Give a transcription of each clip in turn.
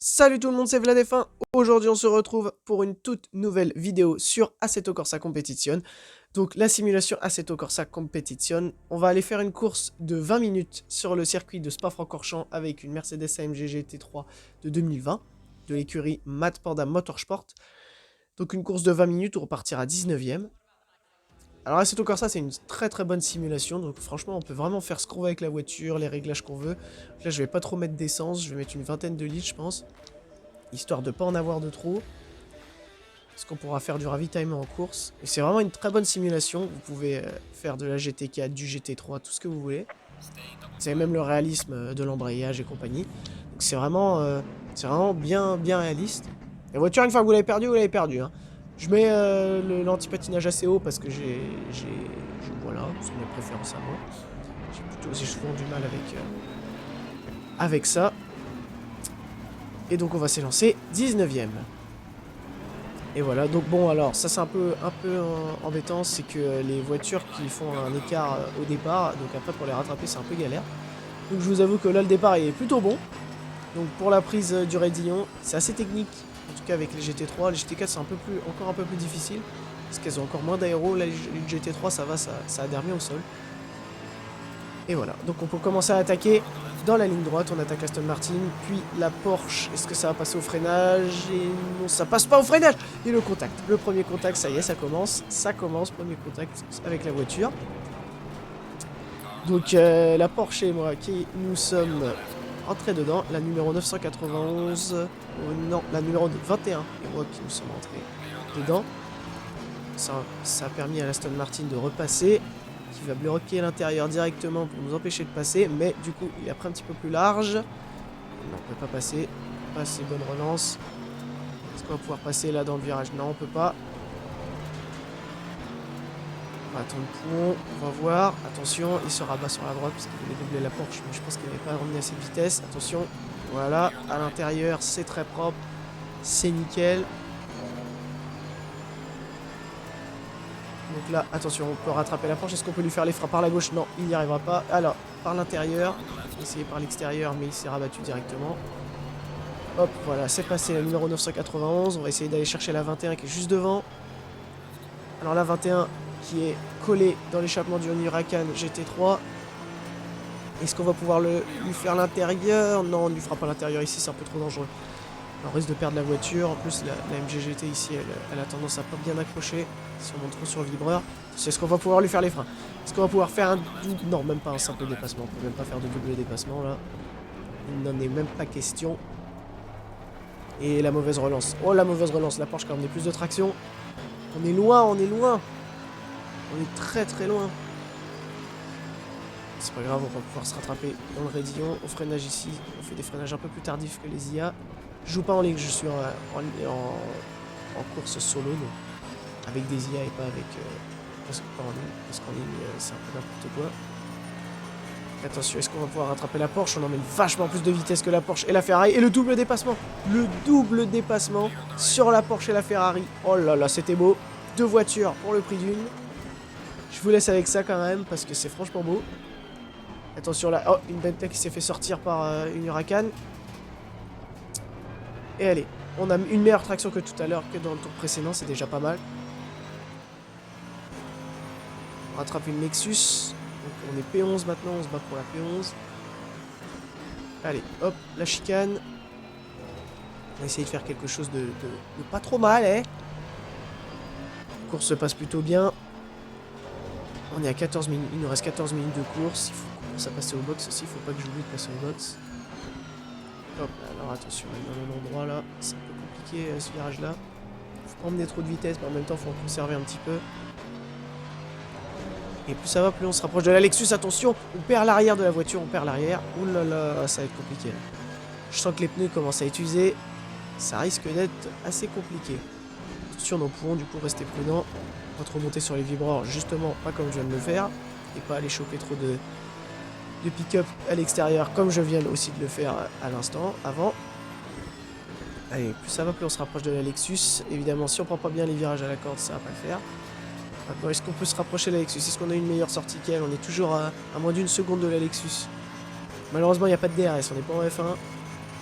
Salut tout le monde, c'est VladF1. Aujourd'hui, on se retrouve pour une toute nouvelle vidéo sur Assetto Corsa Competition. Donc, la simulation Assetto Corsa Competition. On va aller faire une course de 20 minutes sur le circuit de Spa-Francorchamps avec une Mercedes AMG GT3 de 2020 de l'écurie Mad Panda Motorsport. Donc, une course de 20 minutes, on repartira 19e. Alors, Assetto Corsa, c'est une très bonne simulation. Donc, franchement, on peut vraiment faire ce qu'on veut avec la voiture, les réglages qu'on veut. Là, je vais pas trop mettre d'essence, je vais mettre une vingtaine de litres, je pense. Histoire de pas en avoir de trop. Parce qu'on pourra faire du ravitaillement en course. Et c'est vraiment une très bonne simulation. Vous pouvez faire de la GT4, du GT3, tout ce que vous voulez. Vous avez même le réalisme de l'embrayage et compagnie. Donc c'est vraiment bien réaliste. La voiture, une fois que vous l'avez perdue, vous l'avez perdue. Hein. Je mets l'anti-patinage assez haut parce que voilà, c'est mes préférences à moi. J'ai souvent du mal avec ça. Et donc on va s'élancer 19e. Et voilà, donc bon, alors ça c'est un peu embêtant, c'est que les voitures qui font un écart au départ, donc après pour les rattraper c'est un peu galère. Donc je vous avoue que là le départ il est plutôt bon. Donc pour la prise du raidillon, c'est assez technique, en tout cas avec les GT3, les GT4 c'est encore un peu plus difficile, parce qu'elles ont encore moins d'aéro, là les GT3 ça va, ça adhère bien au sol. Et voilà, donc on peut commencer à attaquer dans la ligne droite, on attaque l'Aston Martin, puis la Porsche, est-ce que ça va passer au freinage? Et non, ça passe pas au freinage. Et le contact, le premier contact, ça y est, ça commence, premier contact avec la voiture. Donc la Porsche et moi qui nous sommes entrés dedans, la numéro 991, non, la numéro 21 et moi qui nous sommes entrés dedans. Ça a permis à l'Aston Martin de repasser, qui va bloquer l'intérieur directement pour nous empêcher de passer, mais du coup il a pris un petit peu plus large. Non, on peut pas passer, pas assez bonne relance. Est-ce qu'on va pouvoir passer là dans le virage? Non, on peut pas. On va attendre Pouon, on va voir. Attention, il se rabat sur la droite parce qu'il voulait doubler la Porsche, mais je pense qu'il n'avait pas ramené assez de vitesse. Attention, voilà, à l'intérieur c'est très propre, c'est nickel. Donc là, attention, on peut rattraper la Porsche. Est-ce qu'on peut lui faire les freins par la gauche? Non, il n'y arrivera pas. Alors, par l'intérieur, essayer par l'extérieur, mais il s'est rabattu directement. Hop, voilà, c'est passé la numéro 991. On va essayer d'aller chercher la 21 qui est juste devant. Alors la 21 qui est collée dans l'échappement du Huracan GT3. Est-ce qu'on va pouvoir lui faire l'intérieur? Non, on ne lui fera pas l'intérieur ici, c'est un peu trop dangereux. On risque de perdre la voiture. En plus, la MG GT ici, elle a tendance à pas bien accrocher si on monte trop sur le vibreur. Est-ce qu'on va pouvoir lui faire les freins? Est-ce qu'on va pouvoir faire un double? Non, même pas un simple dépassement. On peut même pas faire de double dépassement là. Il n'en est même pas question. Et la mauvaise relance. Oh, la mauvaise relance. La Porsche qui a emmené plus de traction. On est loin, on est loin. On est très loin. C'est pas grave, on va pouvoir se rattraper dans le raidillon. Au freinage ici, on fait des freinages un peu plus tardifs que les IA. Je joue pas en ligne, je suis en course solo, donc avec des IA et pas avec... pas en ligne, parce qu'en ligne, c'est un peu n'importe quoi. Attention, est-ce qu'on va pouvoir rattraper la Porsche? On emmène vachement plus de vitesse que la Porsche et la Ferrari. Et le double dépassement! Le double dépassement sur la Porsche et la Ferrari. Oh là là, c'était beau. Deux voitures pour le prix d'une. Je vous laisse avec ça quand même, parce que c'est franchement beau. Attention là, oh, une Bentley qui s'est fait sortir par une Huracan. Et allez, on a une meilleure traction que tout à l'heure, que dans le tour précédent, c'est déjà pas mal. On rattrape une Lexus. Donc on est P11 maintenant, on se bat pour la P11. Allez, hop, la chicane. On va essayer de faire quelque chose de pas trop mal, hein. La course se passe plutôt bien. On est à 14 minutes, il nous reste 14 minutes de course. Il faut qu'on commence à passer au box aussi, il faut pas que j'oublie de passer au box. Hop, alors attention, on est dans le même endroit là, c'est un peu compliqué ce virage là. Faut pas emmener trop de vitesse, mais en même temps faut en conserver un petit peu. Et plus ça va, plus on se rapproche de la Lexus, attention, on perd l'arrière de la voiture, on perd l'arrière. Ouh là là, ça va être compliqué là. Je sens que les pneus commencent à être usés, ça risque d'être assez compliqué. Attention, nos poumons, du coup, restez prudents. Pas trop monter sur les vibreurs, justement, pas comme je viens de le faire. Et pas aller choper trop de pick-up à l'extérieur, comme je viens aussi de le faire à l'instant, avant. Allez, plus ça va, plus on se rapproche de la Lexus. Évidemment, si on prend pas bien les virages à la corde, ça va pas le faire. Maintenant, est-ce qu'on peut se rapprocher de la Lexus? Est-ce qu'on a une meilleure sortie qu'elle? On est toujours à moins d'une seconde de la Lexus. Malheureusement, il n'y a pas de DRS, on n'est pas en F1.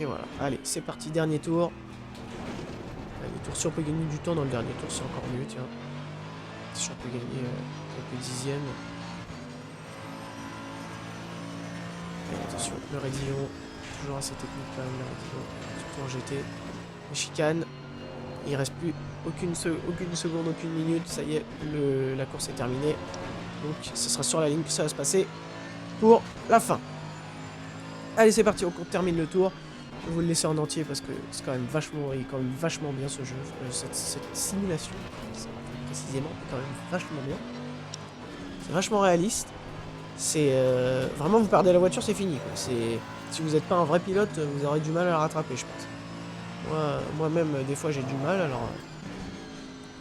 Et voilà, allez, c'est parti, dernier tour. Les tours, si on peut gagner du temps dans le dernier tour, c'est encore mieux, tiens. Si on peut gagner quelques dixièmes. Et attention, le raidillon, toujours assez technique quand même, le raidillon, surtout en GT. Les chicanes, il reste plus aucune seconde, aucune minute, ça y est, la course est terminée. Donc ce sera sur la ligne que ça va se passer pour la fin. Allez, c'est parti, on termine le tour. Je vais vous le laisser en entier parce que c'est quand même vachement bien ce jeu, cette simulation, précisément, est quand même vachement bien. C'est vachement réaliste. C'est vraiment, vous perdez la voiture, c'est fini, quoi. Si vous n'êtes pas un vrai pilote, vous aurez du mal à la rattraper, je pense. Moi-même, des fois, j'ai du mal, alors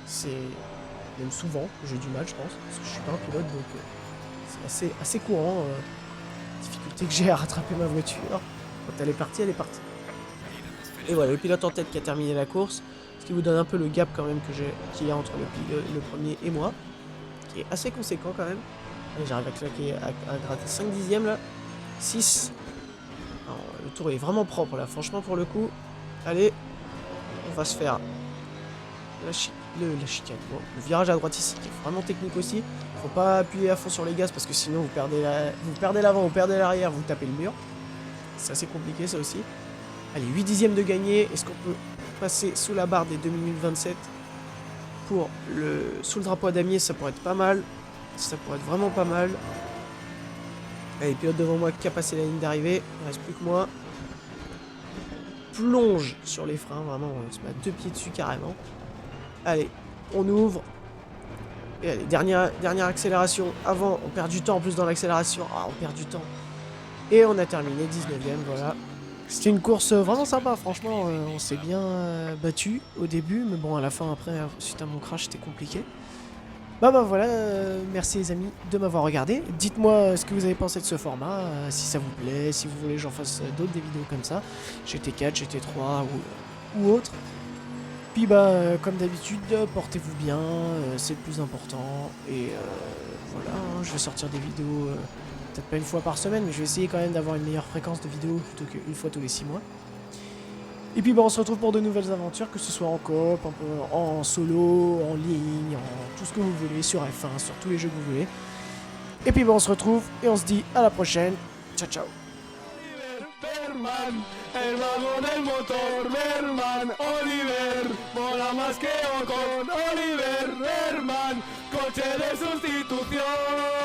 c'est même souvent j'ai du mal, je pense, parce que je suis pas un pilote, donc c'est assez courant. Difficulté que j'ai à rattraper ma voiture. Quand elle est partie, elle est partie. Et voilà, le pilote en tête qui a terminé la course, ce qui vous donne un peu le gap quand même qu'il y a entre le premier et moi, qui est assez conséquent quand même. J'arrive à claquer, à gratter 5 dixièmes là. 6. Alors, le tour est vraiment propre là, franchement pour le coup. Allez, on va se faire la chicane. Bon, le virage à droite ici qui est vraiment technique aussi. Faut pas appuyer à fond sur les gaz parce que sinon vous perdez l'avant, vous perdez l'arrière, vous tapez le mur. C'est assez compliqué ça aussi. Allez, 8 dixièmes de gagné. Est-ce qu'on peut passer sous la barre des 2 minutes 27 pour sous le drapeau à damier? Ça pourrait être pas mal. Ça pourrait être vraiment pas mal. Allez, pilote devant moi qui a passé la ligne d'arrivée. Il ne reste plus que moi. Plonge sur les freins, vraiment, on se met à 2 pieds dessus carrément. Allez, on ouvre. Et allez, dernière accélération. Avant, on perd du temps en plus dans l'accélération. Ah, on perd du temps. Et on a terminé 19ème, voilà. C'était une course vraiment sympa, franchement. On s'est bien battu au début. Mais bon, à la fin, après, suite à mon crash, c'était compliqué. Bah voilà, merci les amis de m'avoir regardé. Dites-moi ce que vous avez pensé de ce format, si ça vous plaît, si vous voulez que j'en fasse d'autres des vidéos comme ça, GT4, GT3 ou autre. Puis comme d'habitude, portez-vous bien, c'est le plus important. Et voilà, hein, je vais sortir des vidéos, peut-être pas une fois par semaine, mais je vais essayer quand même d'avoir une meilleure fréquence de vidéos plutôt qu'une fois tous les 6 mois. Et puis on se retrouve pour de nouvelles aventures, que ce soit en coop, en solo, en ligne, en tout ce que vous voulez, sur F1, sur tous les jeux que vous voulez. Et puis on se retrouve et on se dit à la prochaine. Ciao ciao. Berman, el vago del motor, Berman, Oliver, mola más que Ocon, Oliver, Berman, coche de sustitución.